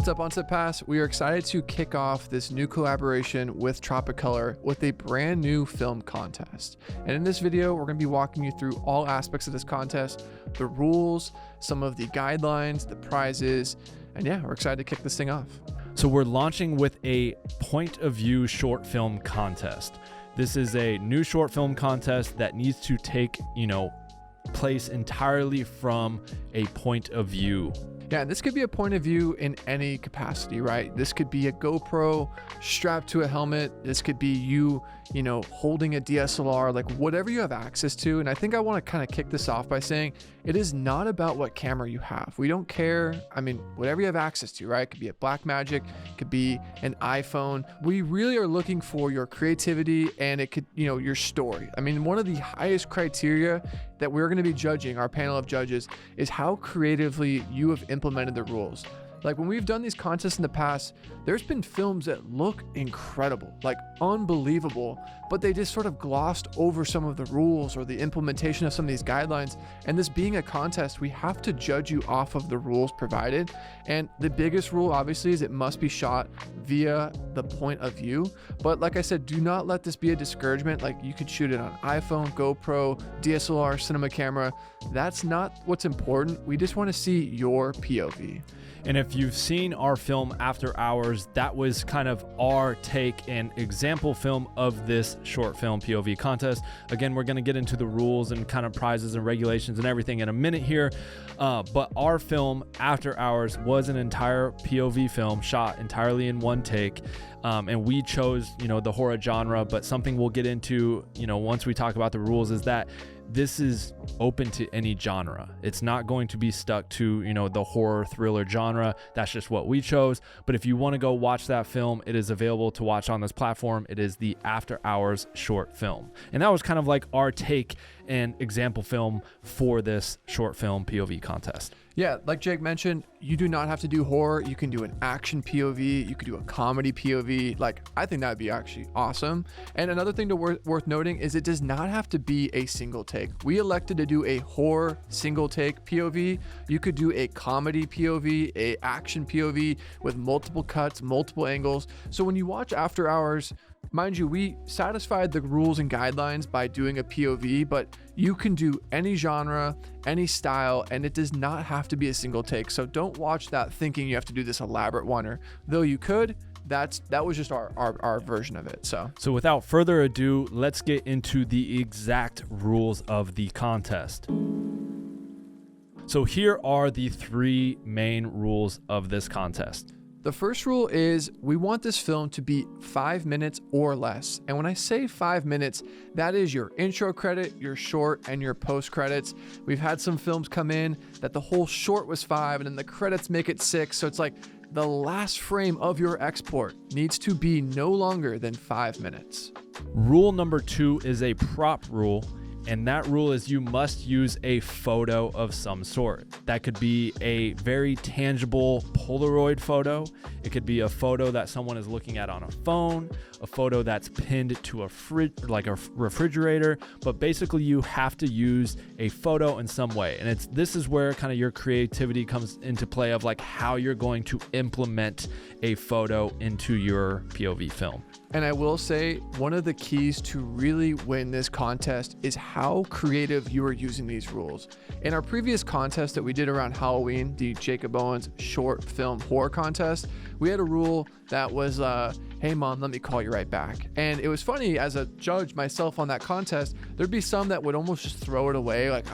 What's up, Onset Pass? We are excited to kick off this new collaboration with Tropic with a brand new film contest. And in this video, we're going to be walking you through all aspects of this contest, the rules, some of the guidelines, the prizes, and yeah, we're excited to kick this thing off. So we're launching with a point of view short film contest. This is a new short film contest that needs to take, place entirely from a point of view. Yeah, and this could be a point of view in any capacity, right? This could be a GoPro strapped to a helmet. This could be you, holding a DSLR, like whatever you have access to. And I think I want to kind of kick this off by saying it is not about what camera you have. We don't care. I mean, whatever you have access to, right? It could be a Blackmagic, it could be an iPhone. We really are looking for your creativity and it could, your story. I mean, one of the highest criteria that we're going to be judging, our panel of judges, is how creatively you have implemented the rules. Like when we've done these contests in the past, there's been films that look incredible, like unbelievable, but they just sort of glossed over some of the rules or the implementation of some of these guidelines. And this being a contest, we have to judge you off of the rules provided. And the biggest rule obviously is it must be shot via the point of view. But like I said, do not let this be a discouragement. Like you could shoot it on iPhone, GoPro, DSLR, cinema camera. That's not what's important. We just want to see your POV. And if you've seen our film After Hours, that was kind of our take and example film of this short film POV contest. Again, we're going to get into the rules and kind of prizes and regulations and everything in a minute here. But our film After Hours was an entire POV film shot entirely in one take. And we chose, the horror genre, but something we'll get into, once we talk about the rules is that this is open to any genre. It's not going to be stuck to, the horror thriller genre. That's just what we chose. But if you want to go watch that film, it is available to watch on this platform. It is the After Hours short film. And that was kind of like our take and example film for this short film POV contest. Yeah, like Jake mentioned, you do not have to do horror. You can do an action POV. You could do a comedy POV. Like, I think that would be actually awesome. And another thing worth noting is it does not have to be a single take. We elected to do a horror single take POV. You could do a comedy POV, a action POV with multiple cuts, multiple angles. So when you watch After Hours, mind you, we satisfied the rules and guidelines by doing a POV, but you can do any genre, any style, and it does not have to be a single take. So don't watch that thinking you have to do this elaborate one, or though you could, that was just our version of it. So without further ado, let's get into the exact rules of the contest. So here are the three main rules of this contest. The first rule is we want this film to be 5 minutes or less. And when I say 5 minutes, that is your intro credit, your short, and your post credits. We've had some films come in that the whole short was 5 and then the credits make it 6. So it's like the last frame of your export needs to be no longer than 5 minutes. Rule number 2 is a prop rule. And that rule is you must use a photo of some sort. That could be a very tangible Polaroid photo. It could be a photo that someone is looking at on a phone, a photo that's pinned to a refrigerator. But basically you have to use a photo in some way. And this is where kind of your creativity comes into play of like how you're going to implement a photo into your POV film. And I will say one of the keys to really win this contest is how creative you are using these rules. In our previous contest that we did around Halloween, the Jacob Owens short film horror contest, we had a rule that was, hey mom, let me call you right back. And it was funny, as a judge myself on that contest, there'd be some that would almost just throw it away. Like,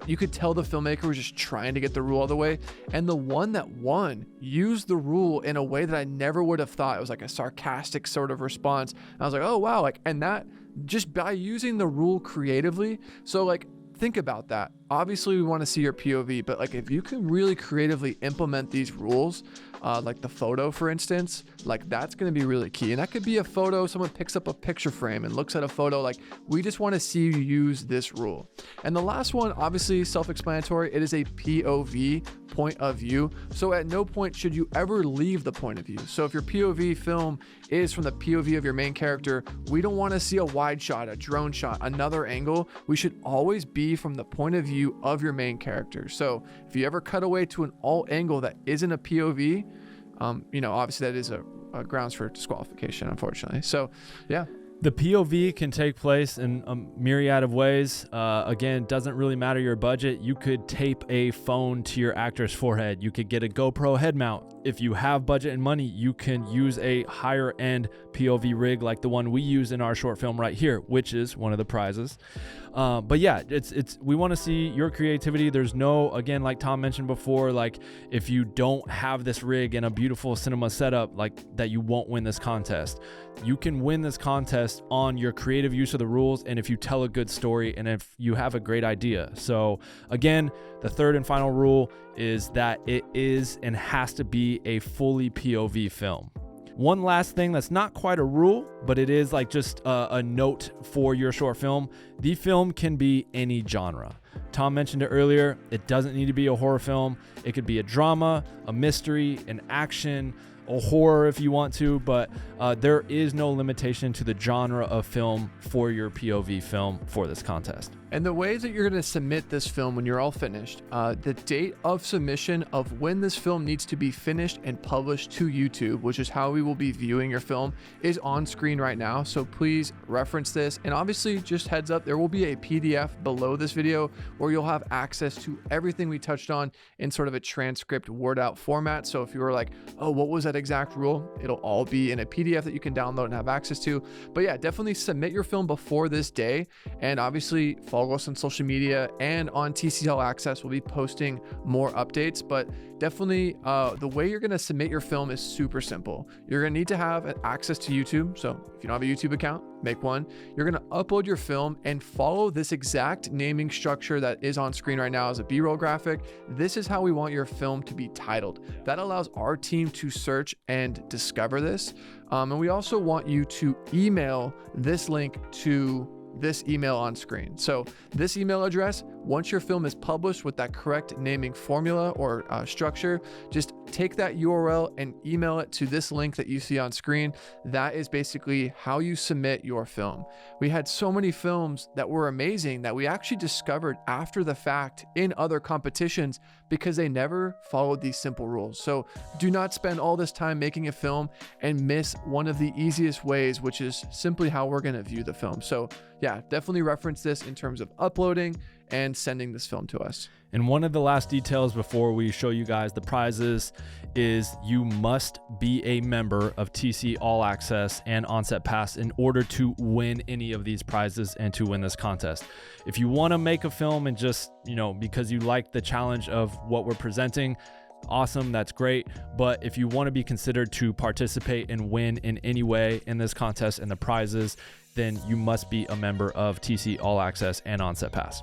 you could tell the filmmaker was just trying to get the rule out of the way. And the one that won used the rule in a way that I never would have thought. It was like a sarcastic sort of response. And I was like, oh wow, and that just by using the rule creatively. So think about that. Obviously we want to see your POV, but if you can really creatively implement these rules, like the photo, for instance, that's going to be really key. And that could be a photo, someone picks up a picture frame and looks at a photo. We just want to see you use this rule. And the last one, obviously self-explanatory, it is a POV, point of view. So at no point should you ever leave the point of view. So if your POV film is from the POV of your main character, we don't want to see a wide shot, a drone shot, another angle. We should always be from the point of view of your main character. So if you ever cut away to an alt angle that isn't a POV, obviously that is a grounds for disqualification, unfortunately. So yeah. The POV can take place in a myriad of ways. Again, doesn't really matter your budget. You could tape a phone to your actor's forehead. You could get a GoPro head mount. If you have budget and money, you can use a higher end POV rig like the one we use in our short film right here, which is one of the prizes. But yeah, we want to see your creativity. There's no, again, like Tom mentioned before, like if you don't have this rig and a beautiful cinema setup, like that, you won't win this contest. You can win this contest on your creative use of the rules and if you tell a good story and if you have a great idea. So again, the third and final rule is that it is and has to be a fully POV film. One last thing that's not quite a rule, but it is like just a note for your short film. The film can be any genre. Tom mentioned it earlier. It doesn't need to be a horror film. It could be a drama, a mystery, an action, a horror if you want to, but there is no limitation to the genre of film for your POV film for this contest. And the ways that you're going to submit this film when you're all finished, the date of submission of when this film needs to be finished and published to YouTube, which is how we will be viewing your film, is on screen right now. So please reference this. And obviously, just heads up, there will be a PDF below this video where you'll have access to everything we touched on in sort of a transcript word out format. So if you were like, oh, what was that exact rule? It'll all be in a PDF that you can download and have access to. But yeah, definitely submit your film before this day. And obviously, follow us on social media and on TC All Access. We'll be posting more updates, but definitely the way you're going to submit your film is super simple. You're going to need to have access to YouTube. So if you don't have a YouTube account, make one. You're going to upload your film and follow this exact naming structure that is on screen right now as a B-roll graphic. This is how we want your film to be titled. That allows our team to search and discover this. And we also want you to email this link to this email on screen. So this email address, once your film is published with that correct naming formula or structure, just take that URL and email it to this link that you see on screen. That is basically how you submit your film. We had so many films that were amazing that we actually discovered after the fact in other competitions because they never followed these simple rules. So do not spend all this time making a film and miss one of the easiest ways, which is simply how we're going to view the film. So yeah, definitely reference this in terms of uploading and sending this film to us. And one of the last details before we show you guys the prizes is you must be a member of TC All Access and Onset Pass in order to win any of these prizes and to win this contest. If you want to make a film and just, because you like the challenge of what we're presenting, awesome, that's great. But if you want to be considered to participate and win in any way in this contest and the prizes, then you must be a member of TC All Access and Onset Pass.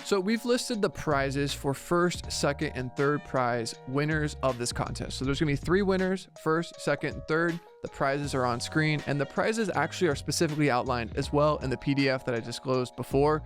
So we've listed the prizes for first, second, and third prize winners of this contest. So there's gonna be 3 winners, first, second, and third. The prizes are on screen, and the prizes actually are specifically outlined as well in the PDF that I disclosed before.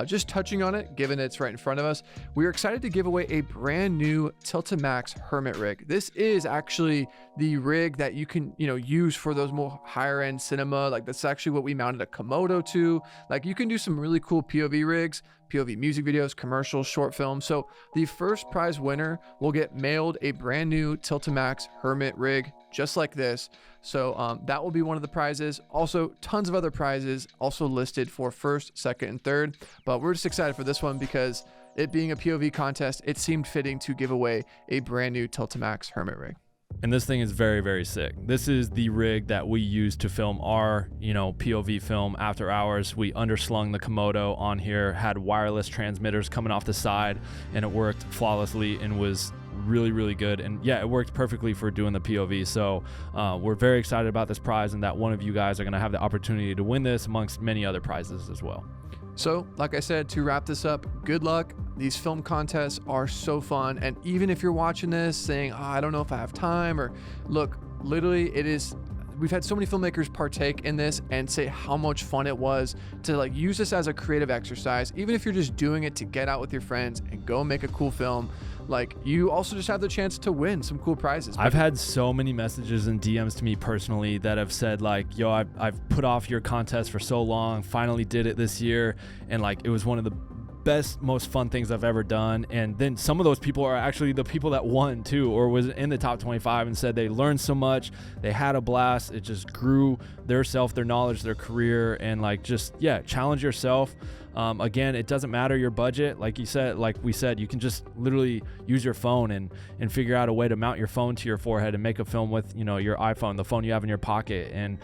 Just touching on it, given it's right in front of us, we are excited to give away a brand new Tiltamax Hermit rig. This is actually the rig that you can, use for those more higher end cinema. Like that's actually what we mounted a Komodo to. Like you can do some really cool POV rigs, POV music videos, commercials, short films. So the first prize winner will get mailed a brand new Tiltamax Hermit rig, just like this. So that will be one of the prizes. Also, tons of other prizes also listed for first, second, and third. But we're just excited for this one because it being a POV contest, it seemed fitting to give away a brand new Tiltamax Hermit rig. And this thing is very, very sick. This is the rig that we use to film our, POV film After Hours. We underslung the Komodo on here, had wireless transmitters coming off the side, and it worked flawlessly and was really, really good. And yeah, it worked perfectly for doing the POV. So we're very excited about this prize and that one of you guys are going to have the opportunity to win this amongst many other prizes as well. So like I said, to wrap this up, good luck. These film contests are so fun. And even if you're watching this saying, I don't know if I have time, or look, literally we've had so many filmmakers partake in this and say how much fun it was to use this as a creative exercise. Even if you're just doing it to get out with your friends and go make a cool film, you also just have the chance to win some cool prizes. I've had so many messages and DMs to me personally that have said yo, I've put off your contest for so long, finally did it this year. And it was one of the best, most fun things I've ever done. And then some of those people are actually the people that won too, or was in the top 25, and said they learned so much, they had a blast, it just grew their self, their knowledge, their career, and like just, yeah, challenge yourself. Again, it doesn't matter your budget. Like we said, you can just literally use your phone and figure out a way to mount your phone to your forehead and make a film with, you know, your iPhone, the phone you have in your pocket, and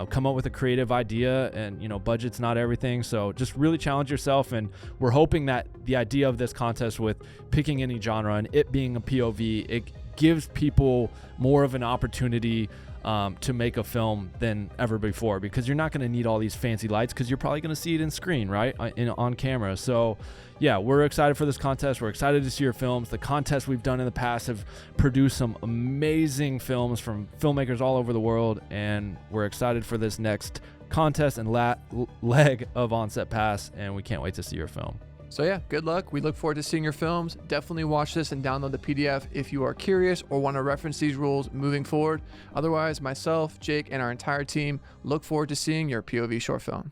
come up with a creative idea. And, you know, budget's not everything. So just really challenge yourself. And we're hoping that the idea of this contest with picking any genre and it being a POV, it gives people more of an opportunity to make a film than ever before, because you're not going to need all these fancy lights, because you're probably going to see it in screen, right, on camera. So yeah, we're excited for this contest. We're excited to see your films. The contests we've done in the past have produced some amazing films from filmmakers all over the world, and we're excited for this next contest and leg of On-Set Pass, and we can't wait to see your film. So yeah, good luck. We look forward to seeing your films. Definitely watch this and download the PDF if you are curious or want to reference these rules moving forward. Otherwise, myself, Jake, and our entire team look forward to seeing your POV short film.